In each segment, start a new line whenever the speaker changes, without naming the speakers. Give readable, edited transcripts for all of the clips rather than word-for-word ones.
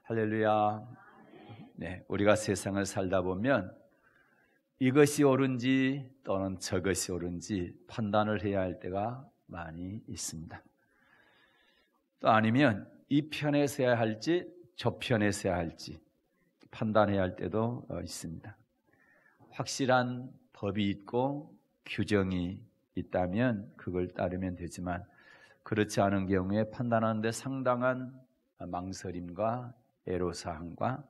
할렐루야. 네, 우리가 세상을 살다 보면 이것이 옳은지 또는 저것이 옳은지 판단을 해야 할 때가 많이 있습니다. 또 아니면 이 편에 서야 할지 저 편에 서야 할지 판단해야 할 때도 있습니다. 확실한 법이 있고 규정이 있다면 그걸 따르면 되지만 그렇지 않은 경우에 판단하는데 상당한 망설임과 애로사항과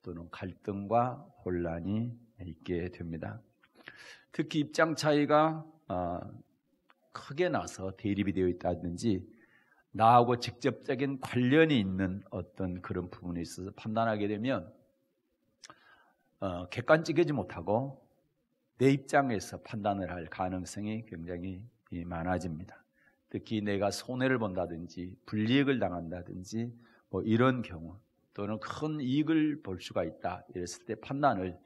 또는 갈등과 혼란이 있게 됩니다. 특히 입장 차이가 크게 나서 대립이 되어 있다든지 나하고 직접적인 관련이 있는 어떤 그런 부분에 있어서 판단하게 되면 객관적이지 못하고 내 입장에서 판단을 할 가능성이 굉장히 많아집니다. 특히 내가 손해를 본다든지 불이익을 당한다든지 뭐 이런 경우 또는 큰 이익을 볼 수가 있다 이랬을 때 판단을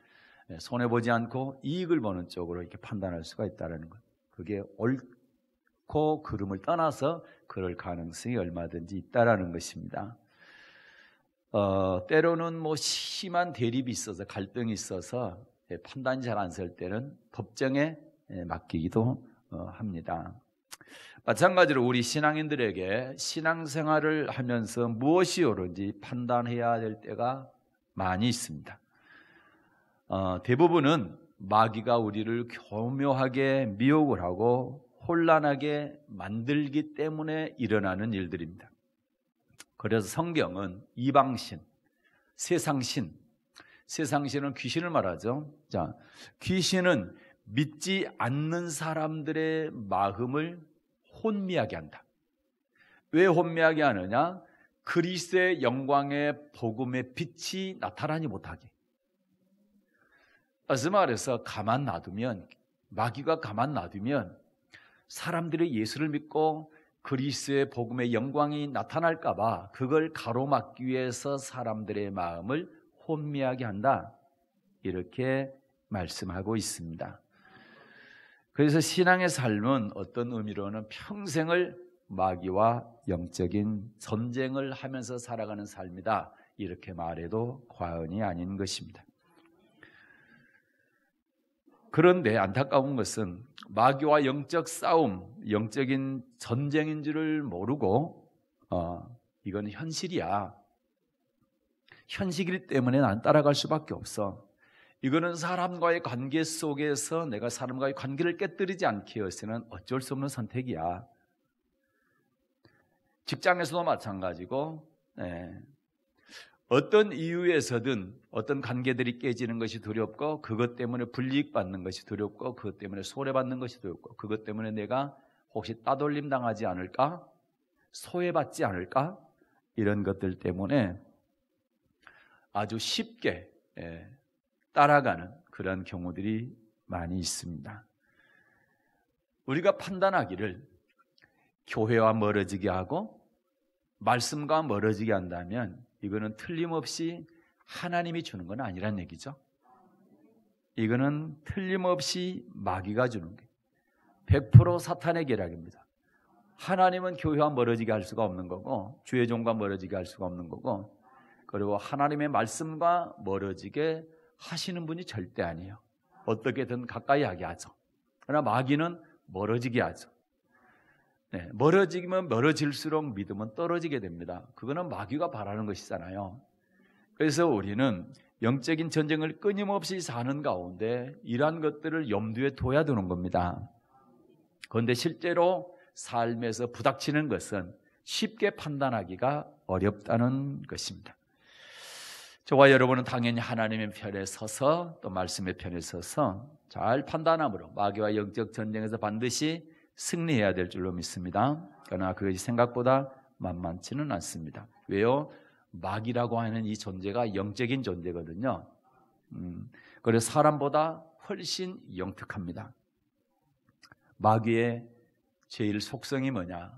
손해보지 않고 이익을 보는 쪽으로 이렇게 판단할 수가 있다는 것. 그게 옳고 그름을 떠나서 그럴 가능성이 얼마든지 있다라는 것입니다. 때로는 뭐 심한 대립이 있어서 갈등이 있어서 판단이 잘 안 설 때는 법정에 맡기기도 합니다. 마찬가지로 우리 신앙인들에게 신앙생활을 하면서 무엇이 옳은지 판단해야 될 때가 많이 있습니다. 대부분은 마귀가 우리를 교묘하게 미혹을 하고 혼란하게 만들기 때문에 일어나는 일들입니다. 그래서 성경은 이방신, 세상신, 세상신은 귀신을 말하죠. 자, 귀신은 믿지 않는 사람들의 마음을 혼미하게 한다. 왜 혼미하게 하느냐? 그리스도의 영광의 복음의 빛이 나타나지 못하게. 다시 말해서 가만 놔두면, 마귀가 가만 놔두면 사람들이 예수를 믿고 그리스도의 복음의 영광이 나타날까 봐 그걸 가로막기 위해서 사람들의 마음을 혼미하게 한다. 이렇게 말씀하고 있습니다. 그래서 신앙의 삶은 어떤 의미로는 평생을 마귀와 영적인 전쟁을 하면서 살아가는 삶이다. 이렇게 말해도 과언이 아닌 것입니다. 그런데 안타까운 것은 마귀와 영적 싸움, 영적인 전쟁인 줄을 모르고 이건 현실이야. 현실이기 때문에 난 따라갈 수밖에 없어. 이거는 사람과의 관계 속에서 내가 사람과의 관계를 깨뜨리지 않기 위해서는 어쩔 수 없는 선택이야. 직장에서도 마찬가지고 어떤 이유에서든 어떤 관계들이 깨지는 것이 두렵고 그것 때문에 불이익 받는 것이 두렵고 그것 때문에 손해받는 것이 두렵고 그것 때문에 내가 혹시 따돌림 당하지 않을까? 소외받지 않을까? 이런 것들 때문에 아주 쉽게 따라가는 그런 경우들이 많이 있습니다. 우리가 판단하기를 교회와 멀어지게 하고 말씀과 멀어지게 한다면 이거는 틀림없이 하나님이 주는 건 아니란 얘기죠. 이거는 틀림없이 마귀가 주는 게 100% 사탄의 계략입니다. 하나님은 교회와 멀어지게 할 수가 없는 거고 주의 종과 멀어지게 할 수가 없는 거고 그리고 하나님의 말씀과 멀어지게 하시는 분이 절대 아니에요. 어떻게든 가까이 하게 하죠. 그러나 마귀는 멀어지게 하죠. 멀어지면 멀어질수록 믿음은 떨어지게 됩니다. 그거는 마귀가 바라는 것이잖아요. 그래서 우리는 영적인 전쟁을 끊임없이 사는 가운데 이러한 것들을 염두에 둬야 되는 겁니다. 그런데 실제로 삶에서 부닥치는 것은 쉽게 판단하기가 어렵다는 것입니다. 저와 여러분은 당연히 하나님의 편에 서서 또 말씀의 편에 서서 잘 판단함으로 마귀와 영적 전쟁에서 반드시 승리해야 될 줄로 믿습니다. 그러나 그것이 생각보다 만만치는 않습니다. 왜요? 마귀라고 하는 이 존재가 영적인 존재거든요. 그래서 사람보다 훨씬 영특합니다. 마귀의 제일 속성이 뭐냐?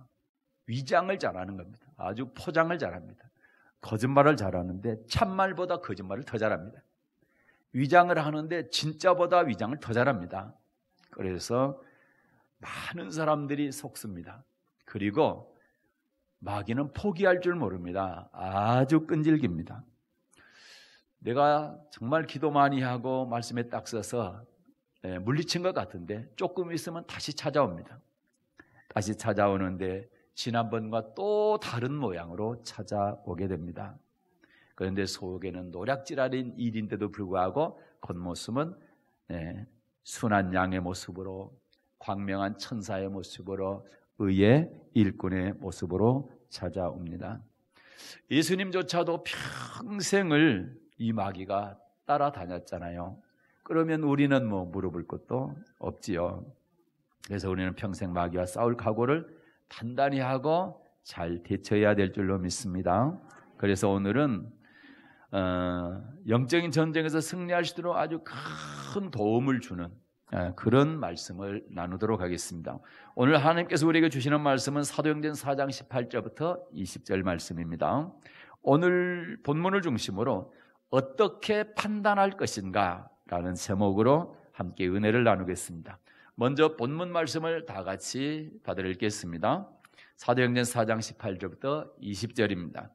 위장을 잘하는 겁니다. 아주 포장을 잘합니다. 거짓말을 잘하는데 참말보다 거짓말을 더 잘합니다. 위장을 하는데 진짜보다 위장을 더 잘합니다. 그래서 많은 사람들이 속습니다. 그리고 마귀는 포기할 줄 모릅니다. 아주 끈질깁니다. 내가 정말 기도 많이 하고 말씀에 딱 서서 물리친 것 같은데 조금 있으면 다시 찾아옵니다. 다시 찾아오는데 지난번과 또 다른 모양으로 찾아오게 됩니다. 그런데 속에는 노략질하는 일인데도 불구하고 겉모습은 순한 양의 모습으로, 광명한 천사의 모습으로, 의의 일꾼의 모습으로 찾아옵니다. 예수님조차도 평생을 이 마귀가 따라다녔잖아요. 그러면 우리는 무릎을 것도 없지요. 그래서 우리는 평생 마귀와 싸울 각오를 단단히 하고 잘 대처해야 될 줄로 믿습니다. 그래서 오늘은 영적인 전쟁에서 승리할 수 있도록 아주 큰 도움을 주는 그런 말씀을 나누도록 하겠습니다. 오늘 하나님께서 우리에게 주시는 말씀은 사도행전 4장 18절부터 20절 말씀입니다. 오늘 본문을 중심으로 어떻게 판단할 것인가 라는 제목으로 함께 은혜를 나누겠습니다. 먼저 본문 말씀을 다 같이 받아 읽겠습니다. 사도행전 4장 18절부터 20절입니다.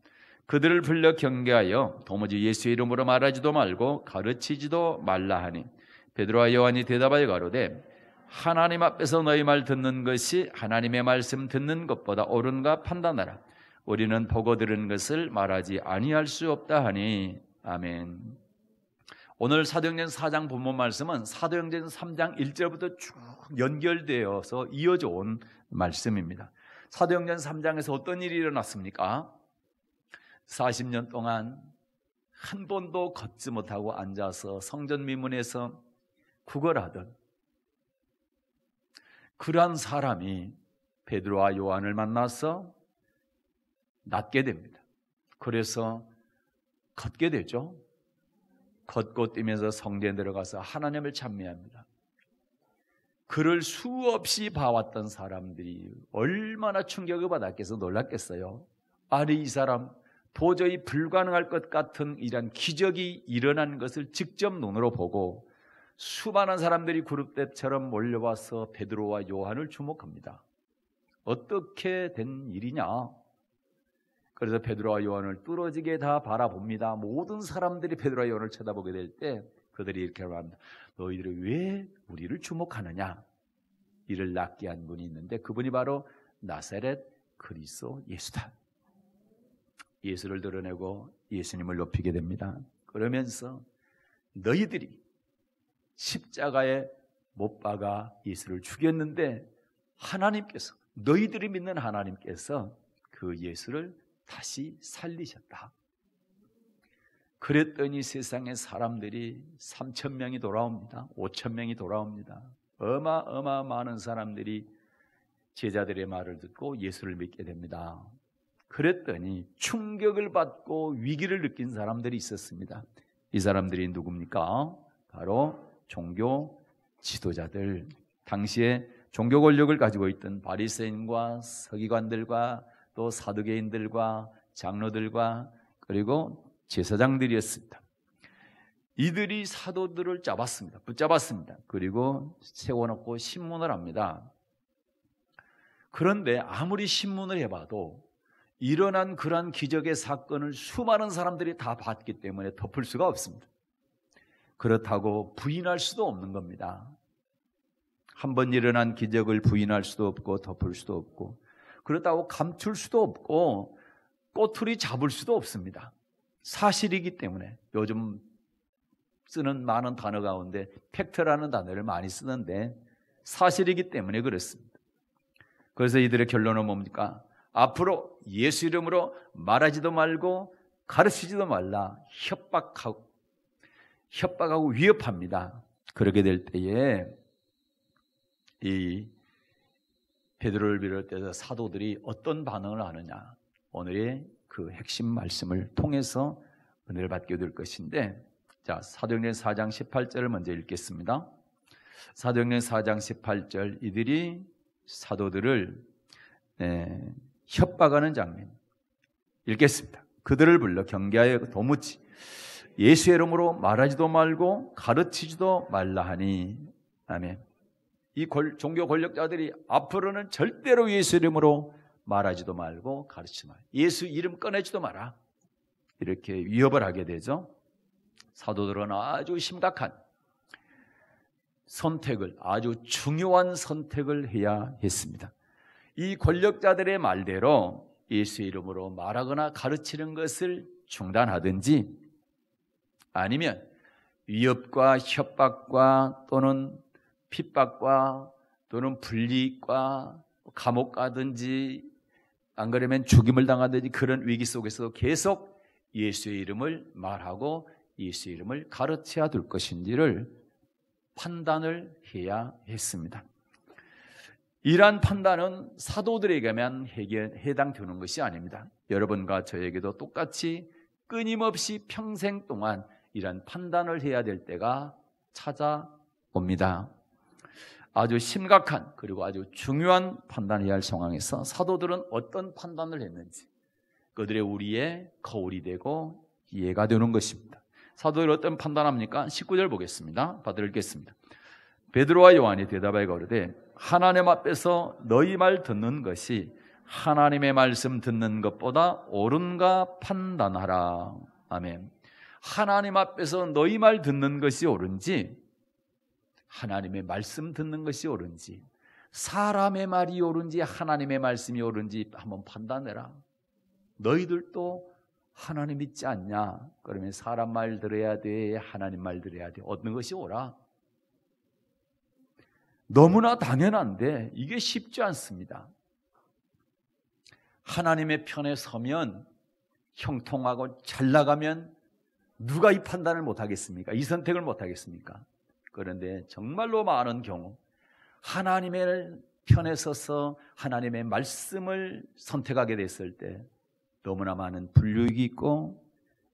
그들을 불러 경계하여 도무지 예수의 이름으로 말하지도 말고 가르치지도 말라 하니 베드로와 요한이 대답하여 가로되 하나님 앞에서 너희 말 듣는 것이 하나님의 말씀 듣는 것보다 옳은가 판단하라. 우리는 보고 들은 것을 말하지 아니할 수 없다 하니 아멘. 오늘 사도행전 4장 본문 말씀은 사도행전 3장 1절부터 쭉 연결되어서 이어져 온 말씀입니다. 사도행전 3장에서 어떤 일이 일어났습니까? 40년 동안 한 번도 걷지 못하고 앉아서 성전 미문에서 구걸하던 그러한 사람이 베드로와 요한을 만나서 낫게 됩니다. 그래서 걷게 되죠. 걷고 뛰면서 성전에 들어가서 하나님을 찬미합니다. 그를 수없이 봐왔던 사람들이 얼마나 충격을 받았겠어, 놀랐겠어요. 아니, 이 사람 도저히 불가능할 것 같은 이런 기적이 일어난 것을 직접 눈으로 보고 수많은 사람들이 그룹대처럼 몰려와서 베드로와 요한을 주목합니다. 어떻게 된 일이냐? 그래서 베드로와 요한을 뚫어지게 다 바라봅니다. 모든 사람들이 베드로와 요한을 쳐다보게 될 때 그들이 이렇게 말합니다. 너희들이 왜 우리를 주목하느냐? 이를 낫게 한 분이 있는데 그분이 바로 나사렛 그리스도 예수다. 예수를 드러내고 예수님을 높이게 됩니다. 그러면서 너희들이 십자가에 못 박아 예수를 죽였는데 하나님께서, 너희들이 믿는 하나님께서 그 예수를 다시 살리셨다. 그랬더니 세상에 사람들이 3,000명이 돌아옵니다. 5,000명이 돌아옵니다. 어마어마 많은 사람들이 제자들의 말을 듣고 예수를 믿게 됩니다. 그랬더니 충격을 받고 위기를 느낀 사람들이 있었습니다. 이 사람들이 누굽니까? 바로 종교 지도자들, 당시에 종교 권력을 가지고 있던 바리새인과 서기관들과 또 사두개인들과 장로들과 그리고 제사장들이었습니다. 이들이 사도들을 잡았습니다. 붙잡았습니다. 그리고 세워놓고 신문을 합니다. 그런데 아무리 신문을 해봐도 일어난 그러한 기적의 사건을 수많은 사람들이 다 봤기 때문에 덮을 수가 없습니다. 그렇다고 부인할 수도 없는 겁니다. 한번 일어난 기적을 부인할 수도 없고 덮을 수도 없고, 그렇다고 감출 수도 없고 꼬투리 잡을 수도 없습니다. 사실이기 때문에. 요즘 쓰는 많은 단어 가운데 팩트라는 단어를 많이 쓰는데 사실이기 때문에 그렇습니다. 그래서 이들의 결론은 뭡니까? 앞으로 예수 이름으로 말하지도 말고 가르치지도 말라. 협박하고 위협합니다. 그렇게 될 때에 이 베드로를 비롯해서 사도들이 어떤 반응을 하느냐, 오늘의 그 핵심 말씀을 통해서 은혜를 받게 될 것인데, 자, 사도행전 4장 18절을 먼저 읽겠습니다. 사도행전 4장 18절, 이들이 사도들을 협박하는 장면 읽겠습니다. 그들을 불러 경계하여 도무지 예수의 이름으로 말하지도 말고 가르치지도 말라 하니 아멘. 이 종교 권력자들이 앞으로는 절대로 예수 이름으로 말하지도 말고 가르치지 마라. 예수 이름 꺼내지도 마라. 이렇게 위협을 하게 되죠. 사도들은 아주 심각한 선택을, 아주 중요한 선택을 해야 했습니다. 이 권력자들의 말대로 예수의 이름으로 말하거나 가르치는 것을 중단하든지 아니면 위협과 협박과 또는 핍박과 또는 불이익과 감옥 가든지 안 그러면 죽임을 당하든지 그런 위기 속에서 계속 예수의 이름을 말하고 예수의 이름을 가르쳐야 될 것인지를 판단을 해야 했습니다. 이러한 판단은 사도들에게만 해당되는 것이 아닙니다. 여러분과 저에게도 똑같이 끊임없이 평생 동안 이러한 판단을 해야 될 때가 찾아옵니다. 아주 심각한 그리고 아주 중요한 판단해야 할 상황에서 사도들은 어떤 판단을 했는지 그들의 우리의 거울이 되고 이해가 되는 것입니다. 사도들이 어떤 판단합니까? 19절 보겠습니다. 받아 읽겠습니다. 베드로와 요한이 대답하여 가로되 하나님 앞에서 너희 말 듣는 것이 하나님의 말씀 듣는 것보다 옳은가 판단하라. 아멘. 하나님 앞에서 너희 말 듣는 것이 옳은지 하나님의 말씀 듣는 것이 옳은지 사람의 말이 옳은지 하나님의 말씀이 옳은지 한번 판단해라. 너희들도 하나님 믿지 않냐? 그러면 사람 말 들어야 돼? 하나님 말 들어야 돼? 어떤 것이 옳아? 너무나 당연한데 이게 쉽지 않습니다. 하나님의 편에 서면 형통하고 잘 나가면 누가 이 판단을 못하겠습니까? 이 선택을 못하겠습니까? 그런데 정말로 많은 경우 하나님의 편에 서서 하나님의 말씀을 선택하게 됐을 때 너무나 많은 불유익이 있고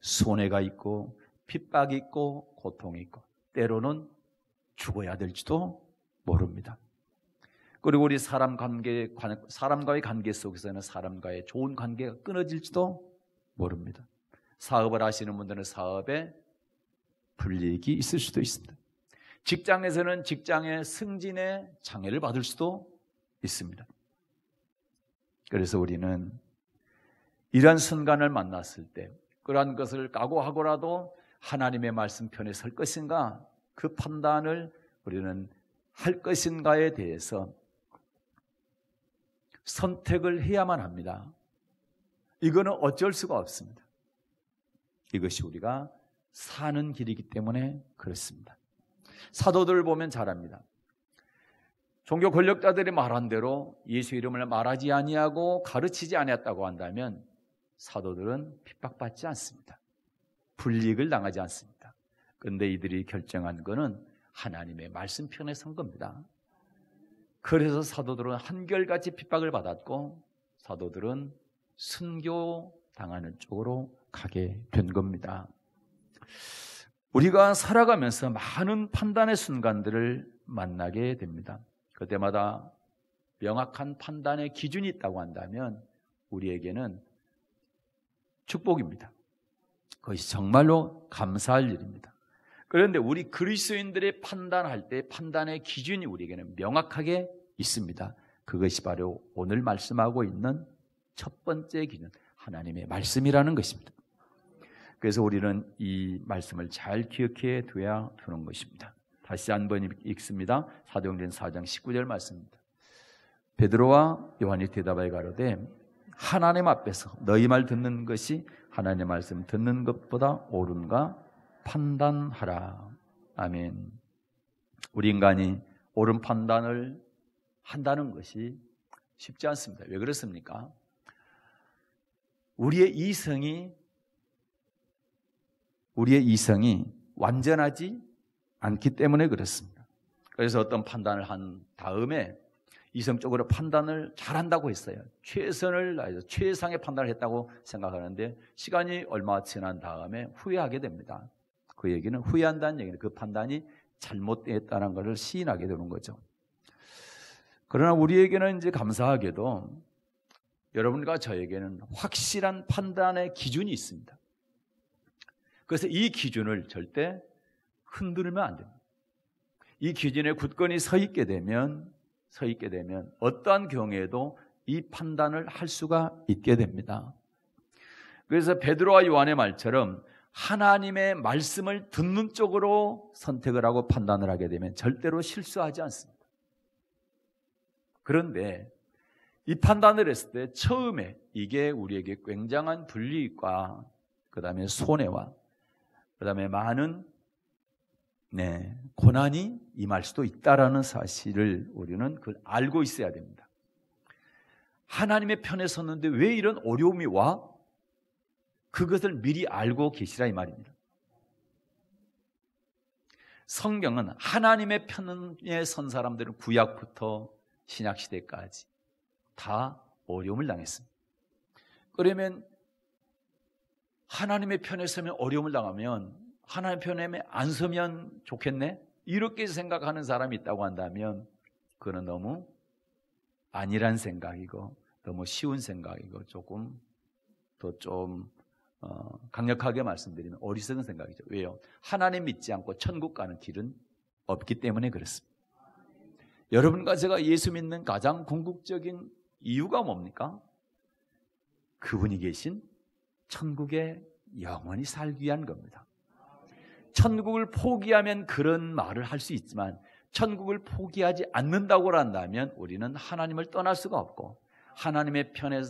손해가 있고 핍박이 있고 고통이 있고 때로는 죽어야 될지도 모릅니다. 그리고 우리 사람과의 관계 속에서는 사람과의 좋은 관계가 끊어질지도 모릅니다. 사업을 하시는 분들은 사업에 불이익이 있을 수도 있습니다. 직장에서는 직장의 승진에 장애를 받을 수도 있습니다. 그래서 우리는 이런 순간을 만났을 때 그러한 것을 각오하고라도 하나님의 말씀 편에 설 것인가 그 판단을 우리는 할 것인가에 대해서 선택을 해야만 합니다. 이거는 어쩔 수가 없습니다. 이것이 우리가 사는 길이기 때문에 그렇습니다. 사도들을 보면 잘합니다. 종교 권력자들이 말한 대로 예수 이름을 말하지 아니하고 가르치지 아니했다고 한다면 사도들은 핍박받지 않습니다. 불이익을 당하지 않습니다. 그런데 이들이 결정한 것은 하나님의 말씀 편에 선 겁니다. 그래서 사도들은 한결같이 핍박을 받았고 사도들은 순교당하는 쪽으로 가게 된 겁니다. 우리가 살아가면서 많은 판단의 순간들을 만나게 됩니다. 그때마다 명확한 판단의 기준이 있다고 한다면 우리에게는 축복입니다. 그것이 정말로 감사할 일입니다. 그런데 우리 그리스도인들의 판단할 때 판단의 기준이 우리에게는 명확하게 있습니다. 그것이 바로 오늘 말씀하고 있는 첫 번째 기준, 하나님의 말씀이라는 것입니다. 그래서 우리는 이 말씀을 잘 기억해 둬야 되는 것입니다. 다시 한번 읽습니다. 사도행전 4장 19절 말씀입니다. 베드로와 요한이 대답하여 가로되 하나님 앞에서 너희 말 듣는 것이 하나님의 말씀 듣는 것보다 옳은가 판단하라. 아멘. 우리 인간이 옳은 판단을 한다는 것이 쉽지 않습니다. 왜 그렇습니까? 우리의 이성이 완전하지 않기 때문에 그렇습니다. 그래서 어떤 판단을 한 다음에 이성적으로 판단을 잘한다고 했어요. 최선을 다해서 최상의 판단을 했다고 생각하는데 시간이 얼마 지난 다음에 후회하게 됩니다. 그 얘기는 후회한다는 얘기는 그 판단이 잘못됐다는 것을 시인하게 되는 거죠. 그러나 우리에게는 이제 감사하게도 여러분과 저에게는 확실한 판단의 기준이 있습니다. 그래서 이 기준을 절대 흔들면 안 됩니다. 이 기준에 굳건히 서 있게 되면 어떠한 경우에도 이 판단을 할 수가 있게 됩니다. 그래서 베드로와 요한의 말처럼 하나님의 말씀을 듣는 쪽으로 선택을 하고 판단을 하게 되면 절대로 실수하지 않습니다. 그런데 이 판단을 했을 때 처음에 이게 우리에게 굉장한 불이익과 그 다음에 손해와 그 다음에 많은 고난이 임할 수도 있다라는 사실을 우리는 그걸 알고 있어야 됩니다. 하나님의 편에 섰는데 왜 이런 어려움이 와? 그것을 미리 알고 계시라 이 말입니다. 성경은 하나님의 편에 선 사람들은 구약부터 신약시대까지 다 어려움을 당했습니다. 그러면 하나님의 편에 서면 어려움을 당하면 하나님의 편에 안 서면 좋겠네? 이렇게 생각하는 사람이 있다고 한다면 그건 너무 아니란 생각이고 너무 쉬운 생각이고 조금 더 좀 강력하게 말씀드리면 어리석은 생각이죠. 왜요? 하나님 믿지 않고 천국 가는 길은 없기 때문에 그렇습니다. 여러분과 제가 예수 믿는 가장 궁극적인 이유가 뭡니까? 그분이 계신 천국에 영원히 살기 위한 겁니다. 천국을 포기하면 그런 말을 할 수 있지만 천국을 포기하지 않는다고 한다면 우리는 하나님을 떠날 수가 없고 하나님의 편에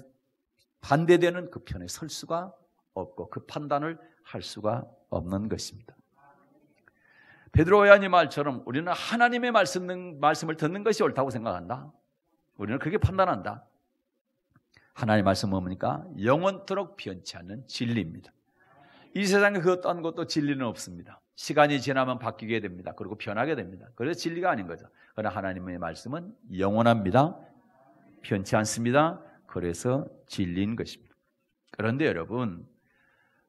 반대되는 그 편에 설 수가 없고 그 판단을 할 수가 없는 것입니다. 베드로 요한의 말처럼 우리는 하나님의 말씀을 듣는 것이 옳다고 생각한다. 우리는 그렇게 판단한다. 하나님의 말씀은 뭡니까? 영원토록 변치 않는 진리입니다. 이 세상에 그 어떤 것도 진리는 없습니다. 시간이 지나면 바뀌게 됩니다. 그리고 변하게 됩니다. 그래서 진리가 아닌 거죠. 그러나 하나님의 말씀은 영원합니다. 변치 않습니다. 그래서 진리인 것입니다. 그런데 여러분,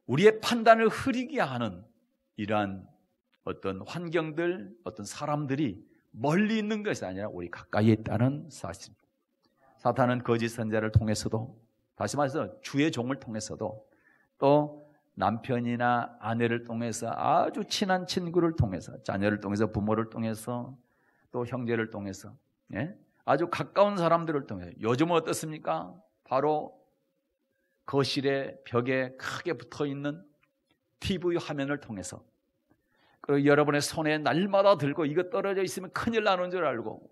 우리의 판단을 흐리게 하는 이러한 어떤 환경들, 어떤 사람들이 멀리 있는 것이 아니라 우리 가까이에 있다는 사실입니다. 사탄은 거짓 선자를 통해서도, 다시 말해서 주의 종을 통해서도, 또 남편이나 아내를 통해서, 아주 친한 친구를 통해서, 자녀를 통해서, 부모를 통해서, 또 형제를 통해서, 아주 가까운 사람들을 통해서, 요즘은 어떻습니까? 바로 거실에 벽에 크게 붙어있는 TV 화면을 통해서, 그리고 여러분의 손에 날마다 들고 이거 떨어져 있으면 큰일 나는 줄 알고,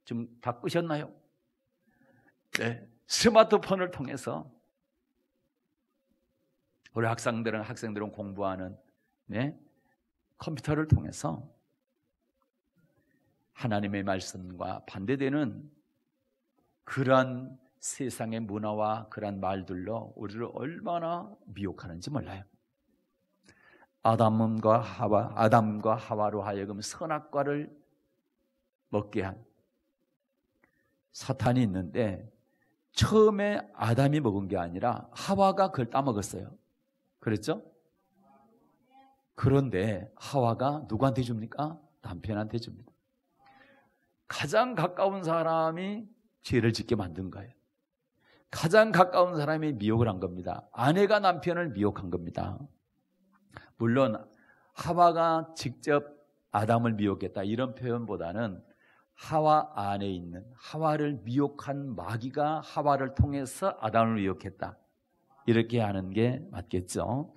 좀 다 끄셨나요? 네, 스마트폰을 통해서 우리 학생들은 공부하는 컴퓨터를 통해서 하나님의 말씀과 반대되는 그러한 세상의 문화와 그러한 말들로 우리를 얼마나 미혹하는지 몰라요. 아담과 하와로 하여금 선악과를 먹게 한 사탄이 있는데 처음에 아담이 먹은 게 아니라 하와가 그걸 따먹었어요. 그랬죠? 그런데 하와가 누구한테 줍니까? 남편한테 줍니다. 가장 가까운 사람이 죄를 짓게 만든 거예요. 가장 가까운 사람이 미혹을 한 겁니다. 아내가 남편을 미혹한 겁니다. 물론 하와가 직접 아담을 미혹했다 이런 표현보다는 하와 안에 있는 하와를 미혹한 마귀가 하와를 통해서 아담을 미혹했다 이렇게 하는 게 맞겠죠.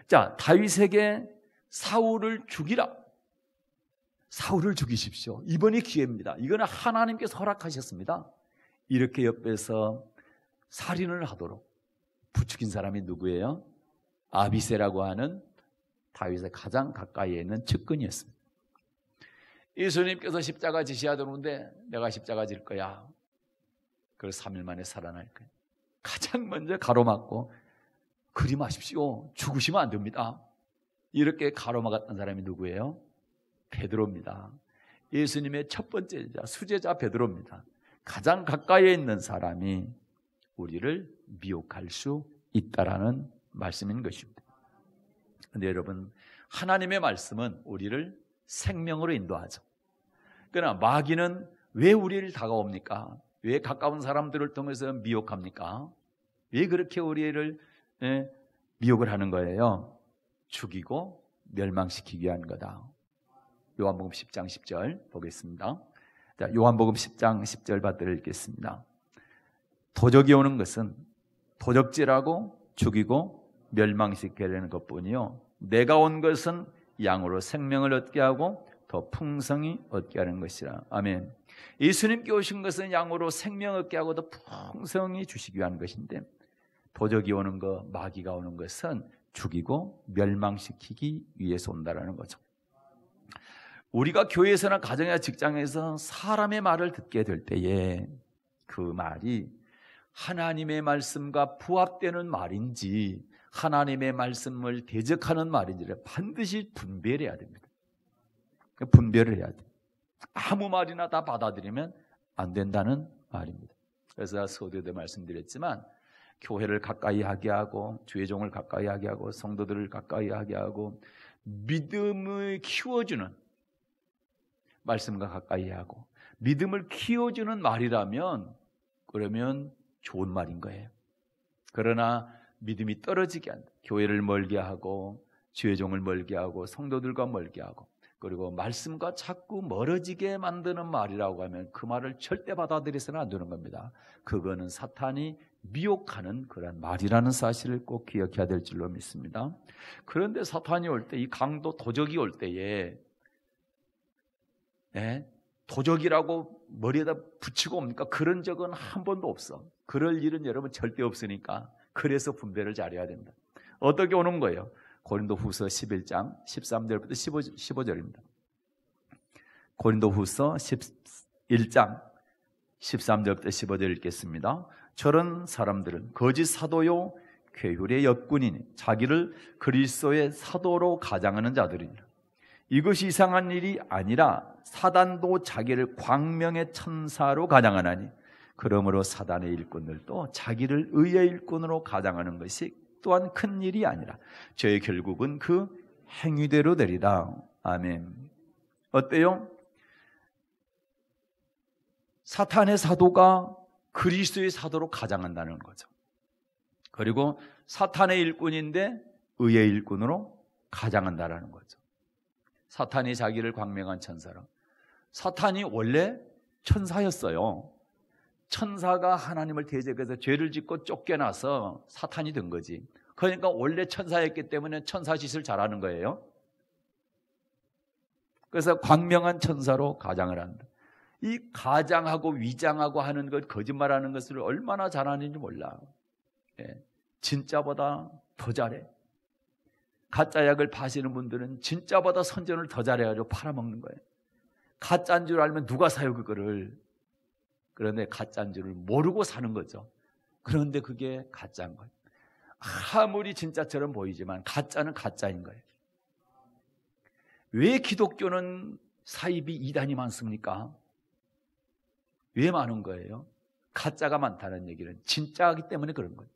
자, 다윗에게 사울을 죽이라, 사울을 죽이십시오, 이번이 기회입니다. 이거는 하나님께서 허락하셨습니다. 이렇게 옆에서 살인을 하도록 부추긴 사람이 누구예요? 아비새라고 하는 다윗의 가장 가까이에 있는 측근이었습니다. 예수님께서 십자가 지셔야 되는데 내가 십자가 질 거야, 그래서 3일 만에 살아날 거야. 가장 먼저 가로막고 그리 마십시오, 죽으시면 안 됩니다, 이렇게 가로막았던 사람이 누구예요? 베드로입니다. 예수님의 첫 번째 수제자 베드로입니다. 가장 가까이에 있는 사람이 우리를 미혹할 수 있다라는 말씀인 것입니다. 그런데 여러분, 하나님의 말씀은 우리를 생명으로 인도하죠. 그러나 마귀는 왜 우리를 다가옵니까? 왜 가까운 사람들을 통해서 미혹합니까? 왜 그렇게 우리를 미혹을 하는 거예요? 죽이고 멸망시키기 위한 거다. 요한복음 10장 10절 보겠습니다. 자, 요한복음 10장 10절 받들어 읽겠습니다. 도적이 오는 것은 도적질하고 죽이고 멸망시켜야 되는 것뿐이요, 내가 온 것은 양으로 생명을 얻게 하고 더 풍성히 얻게 하는 것이라. 아멘. 예수님께 오신 것은 양으로 생명 얻게 하고 더 풍성히 주시기 위한 것인데, 도적이 오는 것, 마귀가 오는 것은 죽이고 멸망시키기 위해서 온다라는 거죠. 우리가 교회에서나 가정이나 직장에서 사람의 말을 듣게 될 때에 그 말이 하나님의 말씀과 부합되는 말인지 하나님의 말씀을 대적하는 말인지를 반드시 분별해야 됩니다. 분별을 해야 돼요. 아무 말이나 다 받아들이면 안 된다는 말입니다. 그래서 서두에도 말씀드렸지만, 교회를 가까이 하게 하고 주의 종을 가까이 하게 하고 성도들을 가까이 하게 하고 믿음을 키워주는 말씀과 가까이 하고 믿음을 키워주는 말이라면 그러면 좋은 말인 거예요. 그러나 믿음이 떨어지게 한다, 교회를 멀게 하고 주의 종을 멀게 하고 성도들과 멀게 하고 그리고 말씀과 자꾸 멀어지게 만드는 말이라고 하면 그 말을 절대 받아들여서는 안 되는 겁니다. 그거는 사탄이 미혹하는 그런 말이라는 사실을 꼭 기억해야 될 줄로 믿습니다. 그런데 사탄이 올 때, 이 강도 도적이 올 때에 도적이라고 머리에다 붙이고 옵니까? 그런 적은 한 번도 없어. 그럴 일은 여러분 절대 없으니까 그래서 분별을 잘해야 된다. 어떻게 오는 거예요? 고린도후서 11장 13절부터 15절입니다. 고린도후서 11장 13절부터 15절 읽겠습니다. 저런 사람들은 거짓 사도요 괴율의 역군이니 자기를 그리스도의 사도로 가장하는 자들이니라. 이것이 이상한 일이 아니라 사단도 자기를 광명의 천사로 가장하나니 그러므로 사단의 일꾼들도 자기를 의의 일꾼으로 가장하는 것이 또한 큰 일이 아니라 저의 결국은 그 행위대로 되리라. 아멘. 어때요? 사탄의 사도가 그리스도의 사도로 가장한다는 거죠. 그리고 사탄의 일꾼인데 의의 일꾼으로 가장한다는 거죠. 사탄이 자기를 광명한 천사로. 사탄이 원래 천사였어요. 천사가 하나님을 대적해서 죄를 짓고 쫓겨나서 사탄이 된 거지. 그러니까 원래 천사였기 때문에 천사 짓을 잘하는 거예요. 그래서 광명한 천사로 가장을 한다. 이 가장하고 위장하고 하는 것, 거짓말하는 것을 얼마나 잘하는지 몰라. 진짜보다 더 잘해. 가짜 약을 파시는 분들은 진짜보다 선전을 더 잘해가지고 팔아먹는 거예요. 가짜인 줄 알면 누가 사요 그거를. 그런데 가짜인 줄을 모르고 사는 거죠. 그런데 그게 가짜인 거예요. 아무리 진짜처럼 보이지만 가짜는 가짜인 거예요. 왜 기독교는 사입이 이단이 많습니까? 왜 많은 거예요? 가짜가 많다는 얘기는 진짜이기 때문에 그런 거예요.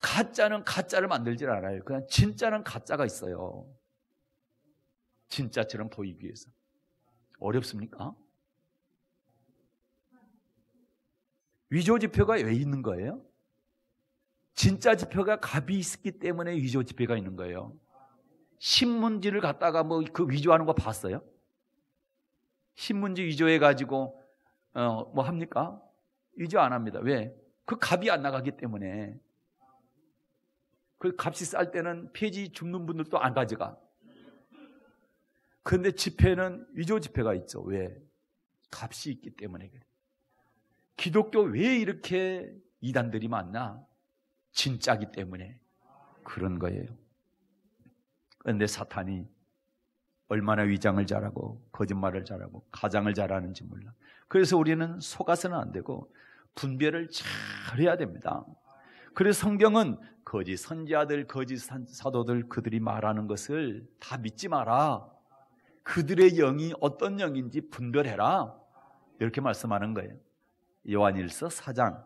가짜는 가짜를 만들질 않아요. 그냥 진짜는 가짜가 있어요. 진짜처럼 보이기 위해서. 어렵습니까? 위조 지표가 왜 있는 거예요? 진짜 지표가 값이 있기 때문에 위조 지표가 있는 거예요. 신문지를 갖다가 그 위조하는 거 봤어요? 신문지 위조해 가지고 뭐 합니까? 위조 안 합니다. 왜? 그 값이 안 나가기 때문에. 그 값이 쌀 때는 폐지 줍는 분들도 안 가져가. 그런데 지폐는 위조 지폐가 있죠. 왜? 값이 있기 때문에 그래. 기독교 왜 이렇게 이단들이 많나? 진짜기 때문에 그런 거예요. 그런데 사탄이 얼마나 위장을 잘하고 거짓말을 잘하고 가장을 잘하는지 몰라. 그래서 우리는 속아서는 안 되고 분별을 잘 해야 됩니다. 그래서 성경은 거짓 선지자들, 거짓 사도들 그들이 말하는 것을 다 믿지 마라. 그들의 영이 어떤 영인지 분별해라. 이렇게 말씀하는 거예요. 요한일서 4장